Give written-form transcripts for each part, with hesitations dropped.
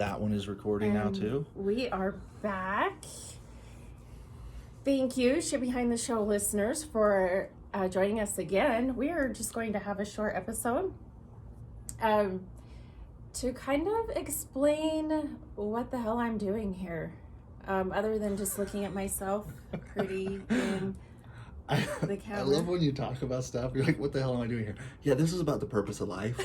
That one is recording now too. We are back. Thank you, Shit Behind the Show listeners, for joining us again. We are just going to have a short episode to kind of explain what the hell I'm doing here, other than just looking at myself pretty in the camera. I love when you talk about stuff. You're like, what the hell am I doing here? Yeah, this is about the purpose of life.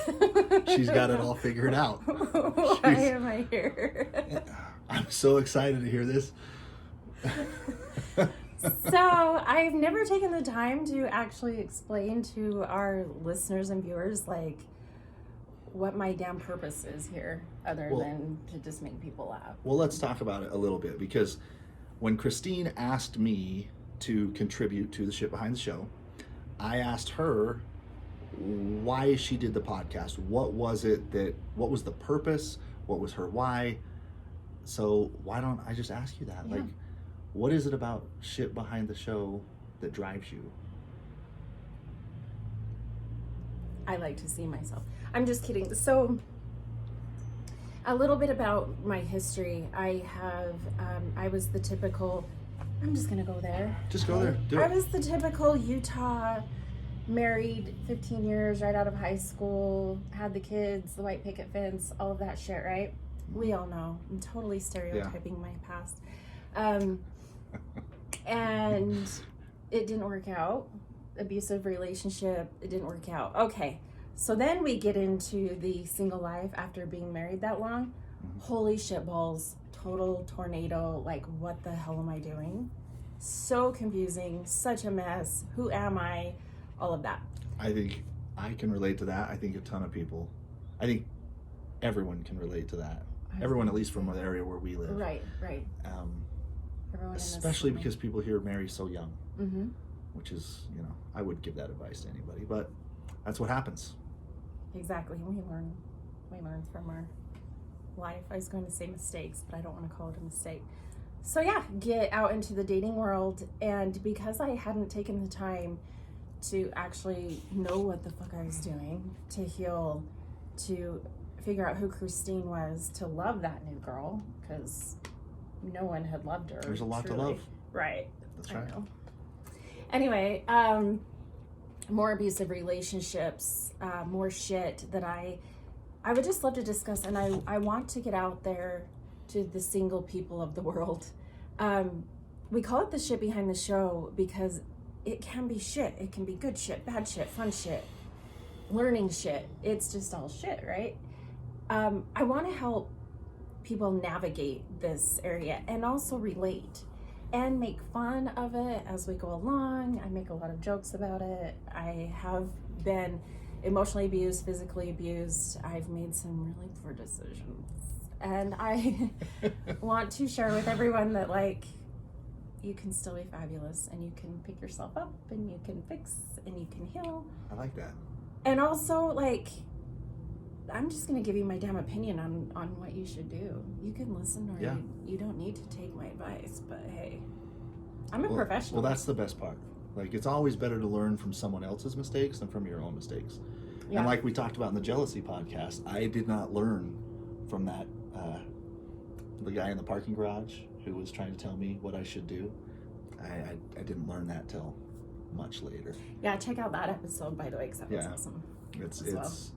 She's got it all figured out. Why am I here? I'm so excited to hear this. So I've never taken the time to actually explain to our listeners and viewers like what my damn purpose is here, other than to just make people laugh. Well, let's talk about it a little bit, because when Christine asked me to contribute to the Shit Behind the Show, I asked her why she did the podcast. What was the purpose? What was her why? So why don't I just ask you that? Yeah. Like, what is it about Shit Behind the Show that drives you? I like to see myself. I'm just kidding. So a little bit about my history. I was the typical, I'm just going to go there. Just go there. Do I it. was the typical Utah, married 15 years right out of high school, had the kids, the white picket fence, all of that shit, right? We all know. I'm totally stereotyping my past. And it didn't work out. Abusive relationship, it didn't work out. Okay, so then we get into the single life after being married that long. Holy shit balls, total tornado, like what the hell am I doing? So confusing, such a mess. Who am I? All of that. I think I can relate to that. I think a ton of people, I think everyone can relate to that. Everyone, at least from the area where we live. Right. Everyone Especially because people here marry so young. Mm-hmm. Which is, I would give that advice to anybody, but that's what happens. Exactly. We learn from our life. I was going to say mistakes, but I don't want to call it a mistake. So yeah, get out into the dating world, and because I hadn't taken the time to actually know what the fuck I was doing, to heal, to figure out who Christine was, to love that new girl, because no one had loved her. There's a lot truly. to love. Right. That's right. I know. Anyway, more abusive relationships, more shit that I would just love to discuss, and I want to get out there to the single people of the world. We call it the Shit Behind the Show because it can be shit. It can be good shit, bad shit, fun shit, learning shit. It's just all shit, right? I want to help people navigate this area and also relate and make fun of it as we go along. I make a lot of jokes about it. I have been emotionally abused, physically abused. I've made some really poor decisions. And I want to share with everyone that, like, you can still be fabulous, and you can pick yourself up, and you can fix, and you can heal. I like that. And also, like, I'm just going to give you my damn opinion on what you should do. You can listen, or you don't need to take my advice, but hey, I'm a professional. Well, that's the best part. Like, it's always better to learn from someone else's mistakes than from your own mistakes. Yeah. And like we talked about in the Jealousy podcast, I did not learn from that, the guy in the parking garage who was trying to tell me what I should do. I didn't learn that till much later. Yeah, check out that episode, by the way, because that was awesome.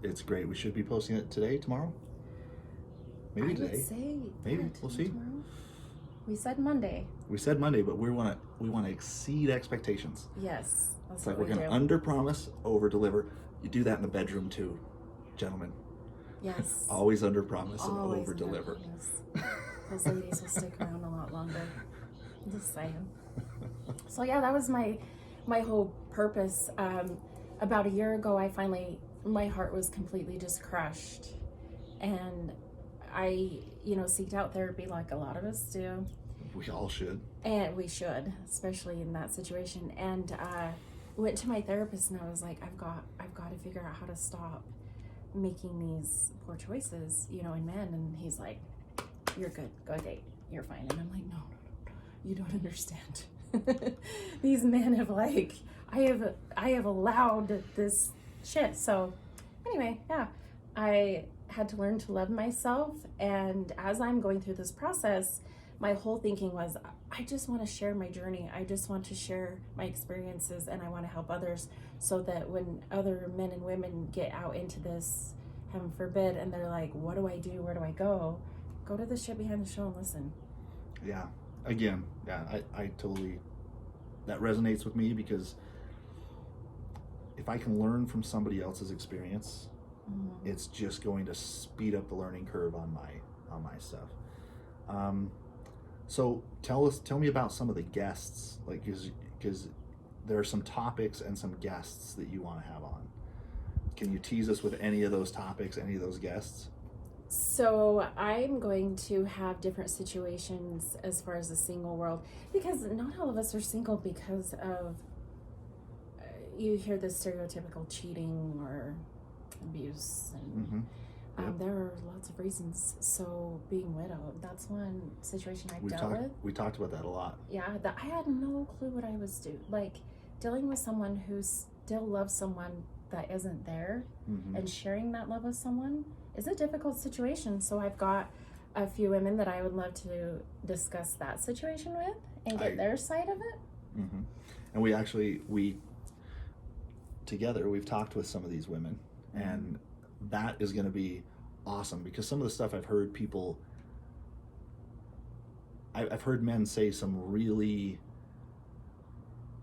It's great. We should be posting it today, tomorrow. Maybe today. Would say maybe we'll see. Tomorrow. We said Monday. But we want to exceed expectations. Yes, it's like we're going to under promise, over deliver. You do that in the bedroom too, gentlemen. Yes. Always under promise and over deliver. Those ladies will stick around a lot longer. I'm just saying. So yeah, that was my whole purpose. About a year ago, my heart was completely just crushed, and I, seeked out therapy like a lot of us do. We all should. And we should, especially in that situation. And went to my therapist, and I was like, I've got to figure out how to stop making these poor choices, in men. And he's like, you're good, go date, you're fine. And I'm like, no, you don't understand. These men have I have allowed this shit. So anyway, yeah, I had to learn to love myself. And as I'm going through this process, my whole thinking was, I just want to share my journey. I just want to share my experiences, and I want to help others, so that when other men and women get out into this, heaven forbid, and they're like, what do I do? Where do I go? Go to the shit behind the show and listen. Yeah. Again, yeah, I totally, that resonates with me, because if I can learn from somebody else's experience, it's just going to speed up the learning curve on my stuff. So tell me about some of the guests, like, because there are some topics and some guests that you want to have on. Can you tease us with any of those topics, any of those guests? So I'm going to have different situations as far as the single world, because not all of us are single because of, you hear the stereotypical cheating or abuse, and Yep. there are lots of reasons. So being widowed, that's one situation I've dealt with. We talked about that a lot. Yeah, I had no clue what I was doing. Like, dealing with someone who still loves someone that isn't there, and sharing that love with someone is a difficult situation. So I've got a few women that I would love to discuss that situation with and get their side of it. And we've talked with some of these women, and that is going to be awesome, because some of the stuff I've heard I've heard men say some really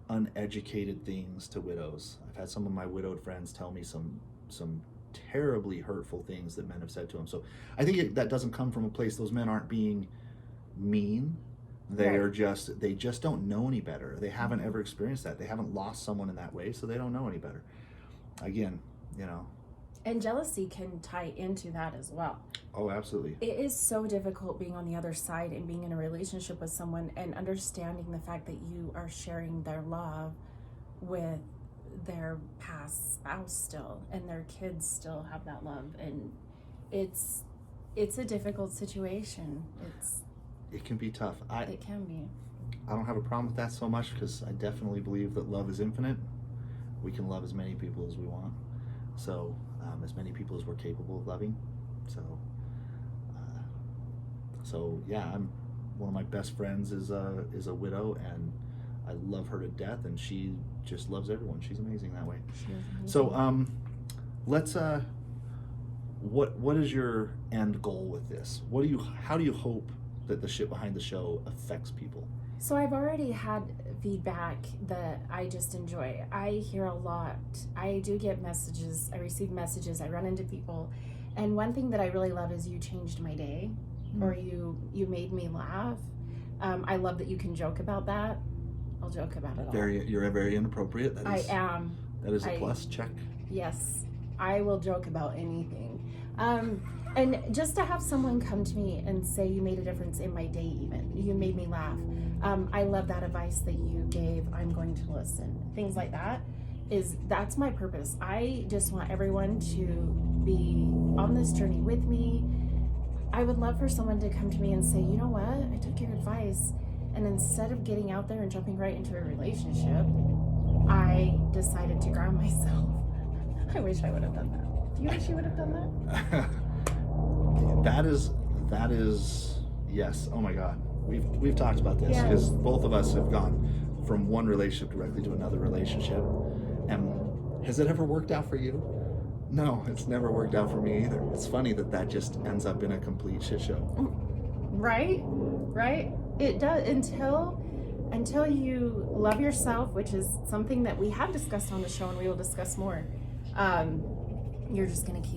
uneducated things to widows. I've had some of my widowed friends tell me some terribly hurtful things that men have said to them. So I think that doesn't come from a place, those men aren't being mean. They just don't know any better. They haven't ever experienced that. They haven't lost someone in that way, so they don't know any better. Again, And jealousy can tie into that as well. Oh, absolutely. It is so difficult being on the other side and being in a relationship with someone and understanding the fact that you are sharing their love with their past spouse still, and their kids still have that love, and it's a difficult situation. It can be tough. It can be. I don't have a problem with that so much, because I definitely believe that love is infinite. We can love as many people as we want, so as many people as we're capable of loving. So yeah, one of my best friends is a widow, and I love her to death, and she just loves everyone. She's amazing that way. She is amazing. So let's what is your end goal with this? How do you hope that the shit behind the show affects people? So I've already had feedback that I just enjoy. I hear a lot. I do get messages. I receive messages. I run into people. And one thing that I really love is, you changed my day, or you made me laugh. I love that you can joke about that. I'll joke about it all. You're very inappropriate. I am. That is a plus. Check. Yes. I will joke about anything. And just to have someone come to me and say, you made a difference in my day, even. You made me laugh. I love that advice that you gave. I'm going to listen. Things like that's my purpose. I just want everyone to be on this journey with me. I would love for someone to come to me and say, you know what? I took your advice, and instead of getting out there and jumping right into a relationship, I decided to ground myself. I wish I would have done that. Do you wish you would have done that? That is yes. Oh my God, we've talked about this, because both of us have gone from one relationship directly to another relationship. And has it ever worked out for you? No, it's never worked out for me either. It's funny that just ends up in a complete shit show. Right. It does, until you love yourself, which is something that we have discussed on the show, and we will discuss more. You're just going to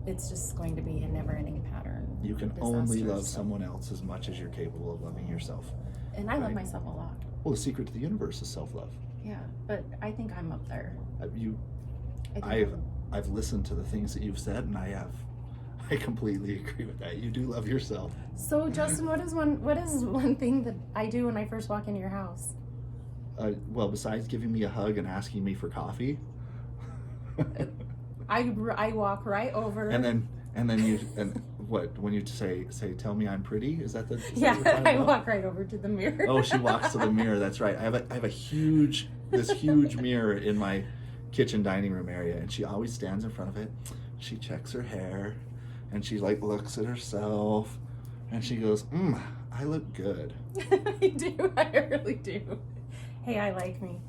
it's just going to be a never-ending pattern. You can only love someone else as much as you're capable of loving yourself. And I love myself a lot. Well, the secret to the universe is self-love. Yeah, but I think I'm up there. I've listened to the things that you've said, and I completely agree with that. You do love yourself. So, Justin, what is one thing that I do when I first walk into your house? Well, besides giving me a hug and asking me for coffee. I walk right over. And then when you say tell me I'm pretty, is that the I walk right over to the mirror. Oh, she walks to the mirror. That's right. I have a huge mirror in my kitchen dining room area, and she always stands in front of it. She checks her hair. And she like looks at herself and she goes, I look good. I do. I really do. Hey, I like me.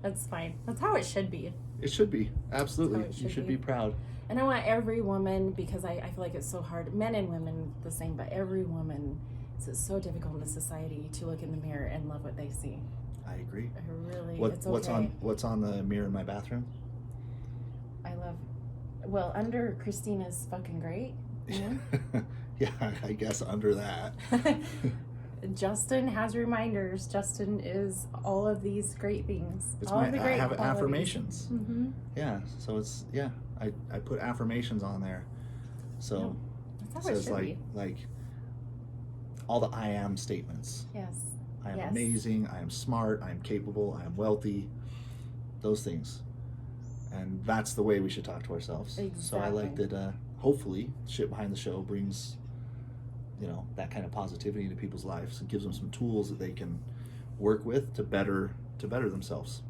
That's fine. That's how it should be. It should be. Absolutely. That's how it You should should be. be proud. And I want every woman, because I feel like it's so hard, men and women the same, but every woman, it's so difficult in the society to look in the mirror and love what they see. I agree. I really, it's okay. What's on the mirror in my bathroom? I love, well, under Christina's fucking great. You know? Yeah, I guess under that. Justin has reminders. Justin is all of these great things. It's all my, of the I great have qualities. affirmations. Mm-hmm. Yeah, so it's, yeah, I put affirmations on there. So That's how it says should be. like all the I am statements. Yes. I am Yes. amazing, I am smart, I am capable, I am wealthy. Those things. And that's the way we should talk to ourselves. So I like Exactly. that hopefully Shit Behind the Show brings, you know, that kind of positivity into people's lives and gives them some tools that they can work with to better themselves.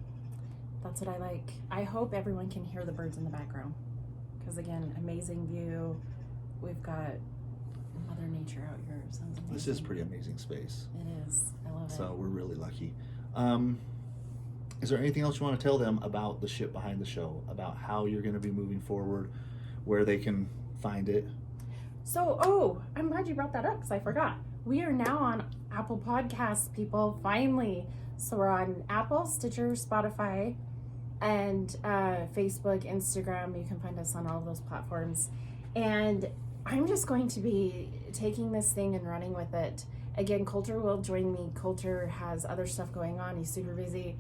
That's what I like. I hope everyone can hear the birds in the background. Because again, amazing view. We've got Mother Nature out here. It sounds amazing. This is pretty amazing space. It is. I love it. So we're really lucky. Is there anything else you want to tell them about the Shit Behind the Show, about how you're going to be moving forward, where they can find it? So, I'm glad you brought that up because I forgot. We are now on Apple Podcasts, people, finally. So we're on Apple, Stitcher, Spotify, and Facebook, Instagram. You can find us on all of those platforms. And I'm just going to be taking this thing and running with it. Again, Coulter will join me. Coulter has other stuff going on. He's super busy.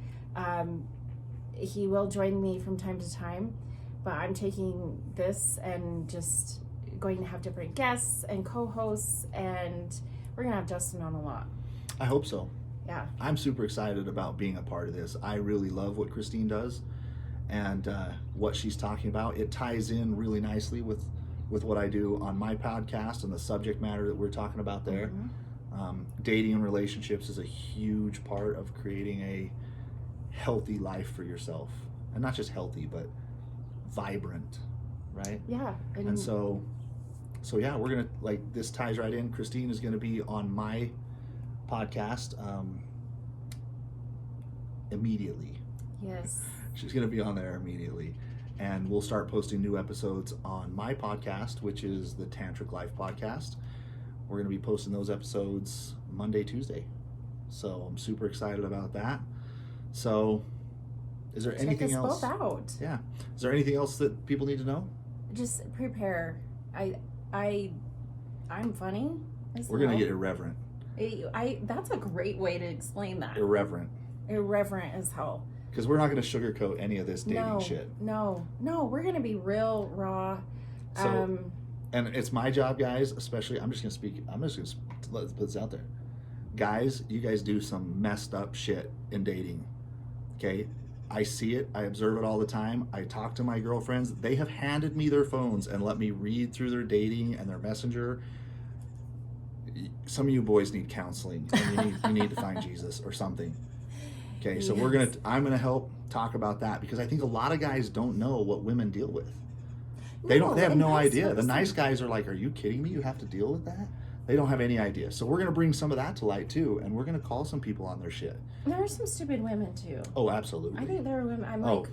He will join me from time to time, but I'm taking this and just going to have different guests and co-hosts, and we're gonna have Justin on a lot. I hope so. Yeah. I'm super excited about being a part of this. I really love what Christine does and what she's talking about. It ties in really nicely with what I do on my podcast and the subject matter that we're talking about there. Mm-hmm. Dating and relationships is a huge part of creating a healthy life for yourself. And not just healthy, but vibrant, right? Yeah. And so yeah, we're gonna, like, this ties right in. Christine is gonna be on my podcast immediately. Yes. She's gonna be on there immediately, and we'll start posting new episodes on my podcast, which is the Tantric Life Podcast. We're gonna be posting those episodes Monday, Tuesday. So I'm super excited about that. So is there anything Check us else? both out. Yeah. Is there anything else that people need to know? Just prepare. I'm funny. We're gonna get irreverent. That's a great way to explain that. Irreverent. Irreverent as hell. Because we're not going to sugarcoat any of this dating shit. No, we're gonna be real raw. So, and it's my job, guys, especially, I'm just going to let's put this out there. Guys, you guys do some messed up shit in dating. Okay? I see it. I observe it all the time. I talk to my girlfriends. They have handed me their phones and let me read through their dating and their messenger. Some of you boys need counseling. And you need to find Jesus or something. Okay, so Yes. I'm gonna help talk about that because I think a lot of guys don't know what women deal with. They have no idea. The nice guys are like, "Are you kidding me? You have to deal with that?" They don't have any idea. So we're gonna bring some of that to light too, and we're gonna call some people on their shit. There are some stupid women too. Oh, absolutely. I think there are women. I'm like,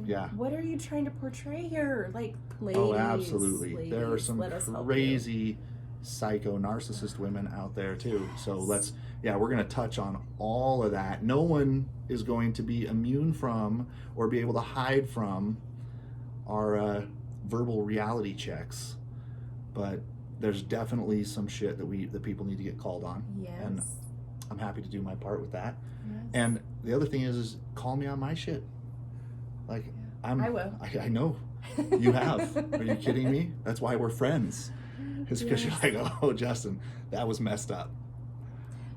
yeah. What are you trying to portray here? Like, ladies. Oh, absolutely. Ladies, there are some let us help crazy psycho narcissist women out there too. So we're going to touch on all of that. No one is going to be immune from or be able to hide from our verbal reality checks, but there's definitely some shit that people need to get called on. Yes. And I'm happy to do my part with that. Yes. And the other thing is call me on my shit. Like, I will. I know you have. Are you kidding me? That's why we're friends. It's because Yes. you're like, oh, Justin, that was messed up.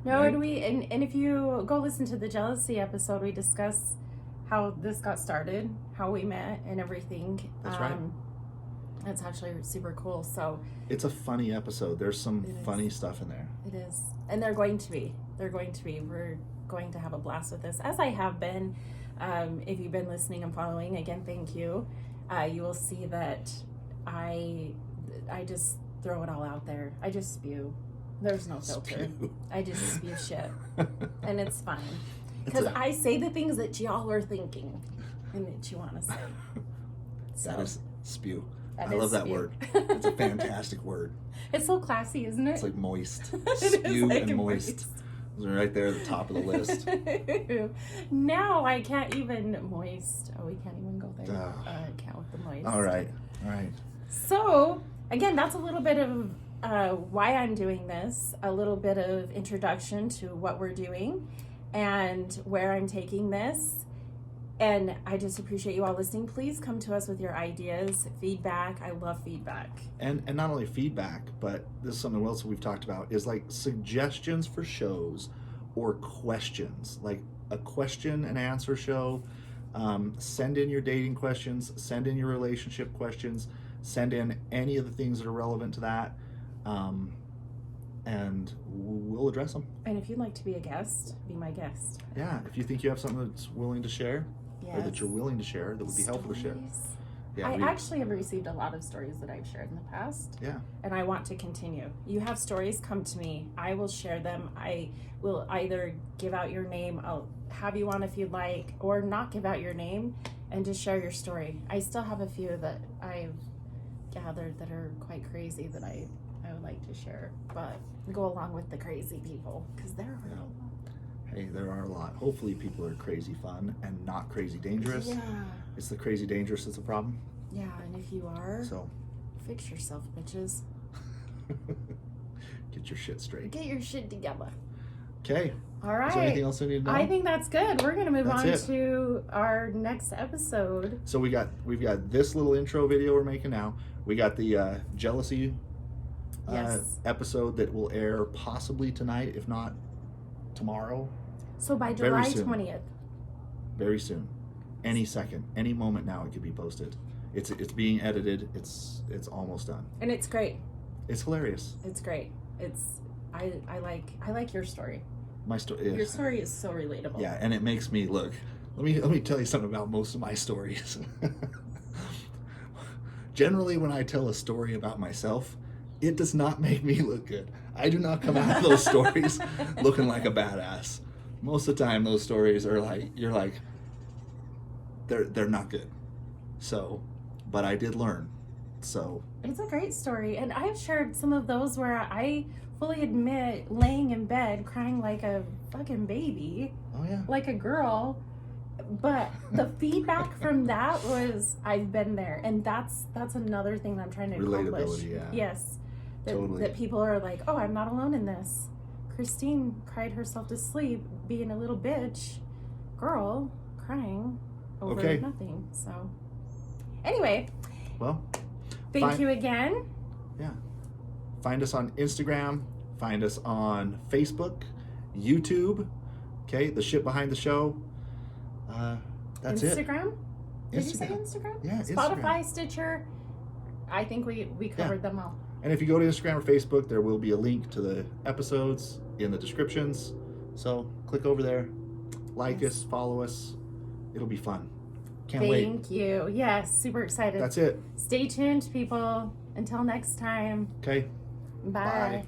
No, Right? and if you go listen to the jealousy episode, we discuss how this got started, how we met, and everything. That's right. That's actually super cool. So It's a funny episode. There's some It is. funny stuff in there. it is, and they're going to be. We're going to have a blast with this, as I have been. If you've been listening and following, again, thank you. You will see that throw it all out there. I just spew. There's no filter. Spew. I just spew shit. And it's fine. Because I say the things that y'all are thinking and that you want to say. So, that is spew. that I is love that spew. word. It's a fantastic word. It's so classy, isn't it? It's like moist. It is Spew like and moist. Those are right there at the top of the list. Now I can't even moist. Oh, we can't even go there. Ugh. I can't with the moist. All right. So, again, that's a little bit of why I'm doing this, a little bit of introduction to what we're doing and where I'm taking this. And I just appreciate you all listening. Please come to us with your ideas, feedback. I love feedback. And not only feedback, but this is something else we've talked about, is like suggestions for shows or questions, like a question and answer show. Send in your dating questions, send in your relationship questions, send in any of the things that are relevant to that, and we'll address them. And if you'd like to be a guest, be my guest. Yeah, if you think you have something that's willing to share, or that you're willing to share, that would be helpful to share. Stories. Yeah, I actually have received a lot of stories that I've shared in the past. Yeah. And I want to continue. You have stories, come to me. I will share them. I will either give out your name, I'll have you on if you'd like, or not give out your name and just share your story. I still have a few that I've gathered that are quite crazy that I would like to share, but go along with the crazy people because there are a lot. Hey, there are a lot. Hopefully people are crazy fun and not crazy dangerous. Yeah. It's the crazy dangerous that's a problem. Yeah, and if you are, So fix yourself, bitches. get your shit straight. Get your shit together. Okay. All right. Is there anything else I need to know? I think that's good. We're gonna move That's on it. to our next episode. So we've got this little intro video we're making now. We got the jealousy Yes. episode that will air possibly tonight, if not tomorrow, So by Very July soon. 20th. very soon, any second, any moment now, it could be posted. It's being edited. It's almost done. And it's great. It's hilarious. It's great. I like your story. My story. Your story is so relatable. Yeah, and it makes me look. Let me tell you something about most of my stories. Generally, when I tell a story about myself, it does not make me look good. I do not come out of those stories looking like a badass. Most of the time, those stories are like they're not good. So, but I did learn. So It's a great story. And I've shared some of those where I fully admit laying in bed crying like a fucking baby, oh yeah, like a girl. But the feedback from that was I've been there, and that's another thing that I'm trying to accomplish. Relatability, yeah. Yes, Totally. that people are like, oh, I'm not alone in this. Christine cried herself to sleep, being a little bitch, girl, crying over Okay. nothing. So, anyway, well, thank Fine. you again. yeah. Find us on Instagram. Find us on Facebook, YouTube. Okay, the shit behind the show. That's Instagram? it. Did you say Instagram? Yeah, Spotify, Instagram. Stitcher. I think we covered them all. And if you go to Instagram or Facebook, there will be a link to the episodes in the descriptions. So click over there, like Yes. us, follow us. It'll be fun. Can't wait. Thank you. Yes, super excited. That's it. Stay tuned, people. Until next time. Okay. Bye. Bye.